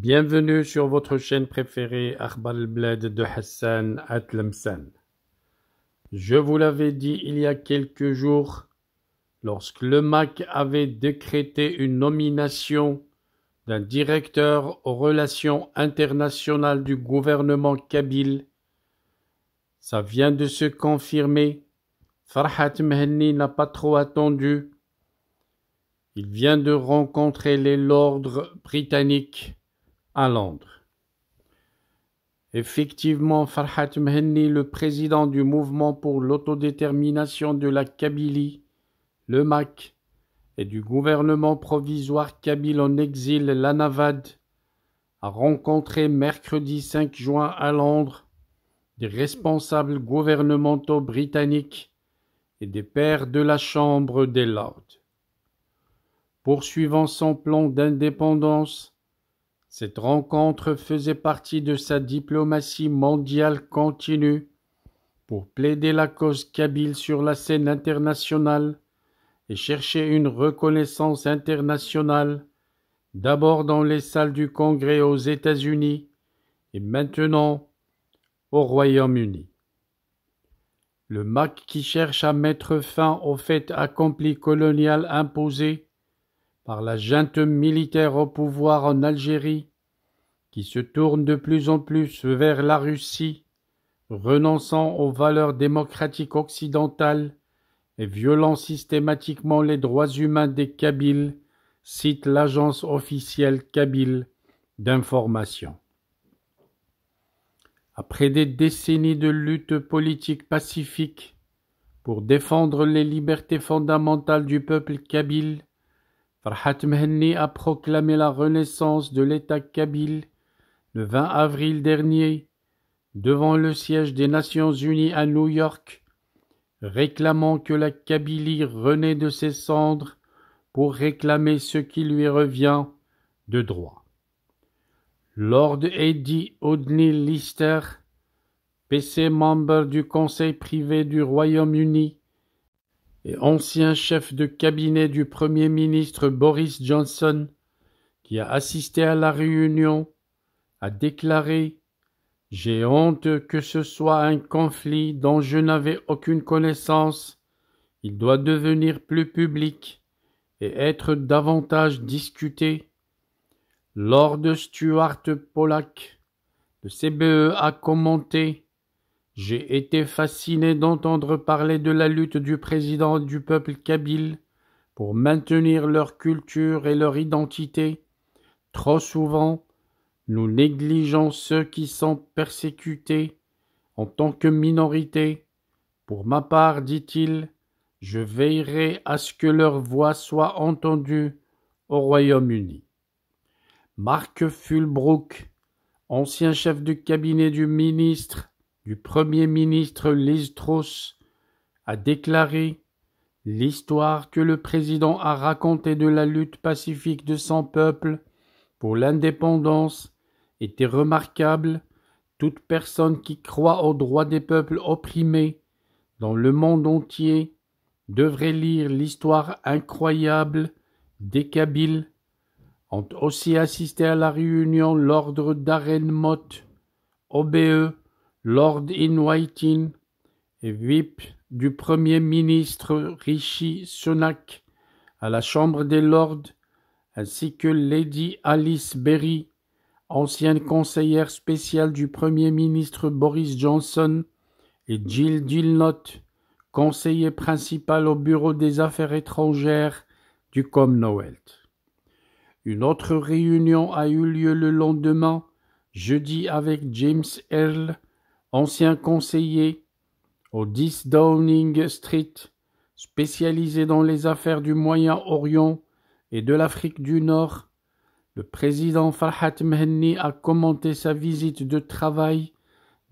Bienvenue sur votre chaîne préférée Akhbar al-Bled de Hassan Atlemsan. Je vous l'avais dit il y a quelques jours, lorsque le MAC avait décrété une nomination d'un directeur aux relations internationales du gouvernement kabyle. Ça vient de se confirmer. Farhat Mhenni n'a pas trop attendu. Il vient de rencontrer les lords britanniques à Londres. Effectivement, Farhat Mhenni, le président du mouvement pour l'autodétermination de la Kabylie, le MAC, et du gouvernement provisoire kabyle en exil, l'Anavad, a rencontré mercredi 5 juin à Londres des responsables gouvernementaux britanniques et des pairs de la Chambre des Lords. Poursuivant son plan d'indépendance, cette rencontre faisait partie de sa diplomatie mondiale continue pour plaider la cause kabyle sur la scène internationale et chercher une reconnaissance internationale, d'abord dans les salles du Congrès aux États-Unis et maintenant au Royaume-Uni. Le MAC qui cherche à mettre fin au fait accompli colonial imposé par la junte militaire au pouvoir en Algérie, qui se tourne de plus en plus vers la Russie, renonçant aux valeurs démocratiques occidentales et violant systématiquement les droits humains des Kabyles, cite l'agence officielle kabyle d'information. Après des décennies de lutte politique pacifique pour défendre les libertés fondamentales du peuple kabyle, Farhat Mhenni a proclamé la renaissance de l'État kabyle le 20 avril dernier devant le siège des Nations Unies à New York, réclamant que la Kabylie renaît de ses cendres pour réclamer ce qui lui revient de droit. Lord Eddie O'Neill Lister, PC membre du Conseil privé du Royaume-Uni et ancien chef de cabinet du Premier ministre Boris Johnson, qui a assisté à la réunion, a déclaré « J'ai honte que ce soit un conflit dont je n'avais aucune connaissance. Il doit devenir plus public et être davantage discuté. » Lord Stuart Pollack, de CBE, a commenté « J'ai été fasciné d'entendre parler de la lutte du président du peuple kabyle pour maintenir leur culture et leur identité. Trop souvent, nous négligeons ceux qui sont persécutés en tant que minorité. Pour ma part, dit-il, je veillerai à ce que leur voix soit entendue au Royaume-Uni. » Mark Fulbrook, ancien chef de cabinet du Premier ministre Liz Truss, a déclaré « L'histoire que le président a racontée de la lutte pacifique de son peuple pour l'indépendance était remarquable. Toute personne qui croit aux droits des peuples opprimés dans le monde entier devrait lire l'histoire incroyable des Kabyles. » Ont aussi assisté à la réunion l'ordre Darren Mott, OBE, Lord In-Waiting et Whip du Premier ministre Rishi Sunak à la Chambre des Lords, ainsi que Lady Alice Berry, ancienne conseillère spéciale du Premier ministre Boris Johnson, et Jill Gilnott, conseiller principal au Bureau des Affaires étrangères du Commonwealth. Une autre réunion a eu lieu le lendemain, jeudi, avec James Earl, ancien conseiller, au 10 Downing Street, spécialisé dans les affaires du Moyen-Orient et de l'Afrique du Nord. Le président Farhat Mhenni a commenté sa visite de travail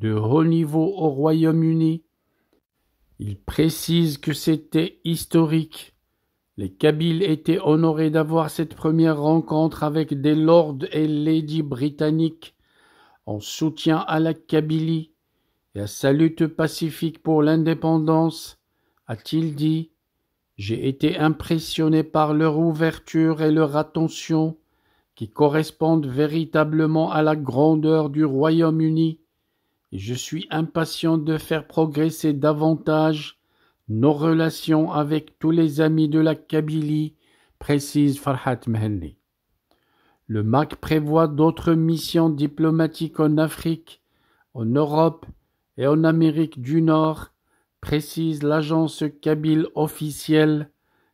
de haut niveau au Royaume-Uni. Il précise que c'était historique. Les Kabyles étaient honorés d'avoir cette première rencontre avec des lords et ladies britanniques en soutien à la Kabylie et à sa lutte pacifique pour l'indépendance, a-t-il dit. J'ai été impressionné par leur ouverture et leur attention qui correspondent véritablement à la grandeur du Royaume-Uni, et je suis impatient de faire progresser davantage nos relations avec tous les amis de la Kabylie, précise Farhat Mehenni. Le MAC prévoit d'autres missions diplomatiques en Afrique, en Europe et en Amérique du Nord, précise l'agence kabyle officielle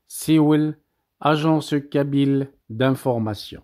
SIWIL, agence kabyle d'information.